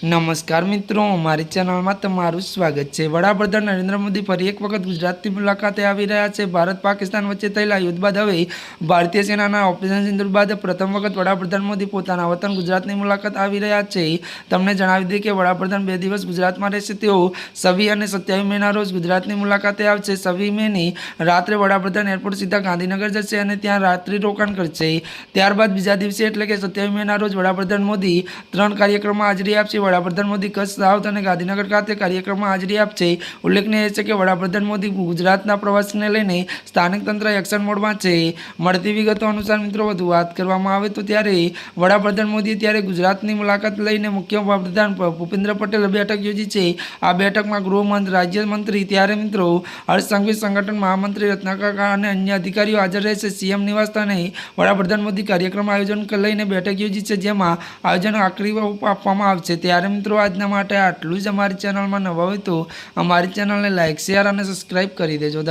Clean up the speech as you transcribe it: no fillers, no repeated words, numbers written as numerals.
નમસ્કાર મિત્રો, અમારી ચેનલમાં તમારું સ્વાગત છે। વડાપ્રધાન નરેન્દ્ર મોદી ફરી એક વખત ગુજરાતની મુલાકાતે આવી રહ્યા છે। ભારત પાકિસ્તાન વચ્ચે થયેલા યુદ્ધ બાદ હવે ભારતીય સેનાના ઓપરેશન સિંદૂર બાદ પ્રથમ વખત વડાપ્રધાન મોદી પોતાના વતન ગુજરાતની મુલાકાત આવી રહ્યા છે। તમને જણાવી દઈએ કે વડાપ્રધાન 2 દિવસ ગુજરાતમાં રહેશે। તેઓ 26 અને 27 મેના રોજ ગુજરાતની મુલાકાતે આવશે। 26 મેની રાત્રે વડાપ્રધાન એરપોર્ટ સીધા ગાંધીનગર જશે અને ત્યાં રાત્રિ રોકાણ કરશે। ત્યારબાદ બીજા દિવસે એટલે કે 27 મેના રોજ વડાપ્રધાન મોદી 3 કાર્યક્રમમાં હાજરી આપશે। વડાપ્રધાન મોદી કચ્છ, દાહોદ અને ગાંધીનગર ખાતે કાર્યક્રમમાં હાજરી આપશે। ઉલ્લેખનીય છે કે વડાપ્રધાન મોદી ગુજરાતના પ્રવાસને લઈને સ્થાનિક તંત્ર એક્શન મોડમાં છે। મળતી વિગતો અનુસાર મિત્રો વધુ વાત કરવામાં આવે તો ત્યારે વડાપ્રધાન મોદીએ ત્યારે ગુજરાતની મુલાકાત લઈને મુખ્યપ્રધાન ભૂપેન્દ્ર પટેલે બેઠક યોજી છે। આ બેઠકમાં ગૃહમંત્રી, રાજ્યમંત્રી ત્યારે મિત્રો હર્ષ સંઘવી, સંગઠન મહામંત્રી રત્નાકર અને અન્ય અધિકારીઓ હાજર રહેશે। સીએમ નિવાસ સ્થાને વડાપ્રધાન મોદી કાર્યક્રમ આયોજન લઈને બેઠક યોજી છે, જેમાં આયોજન આખરી ઓપ આપવામાં આવશે। ત્યારે મિત્રો આજના માટે આટલું જ। અમારી ચેનલમાં નવા હોય તો અમારી ચેનલને લાઇક, શેર અને સબસ્ક્રાઈબ કરી દેજો।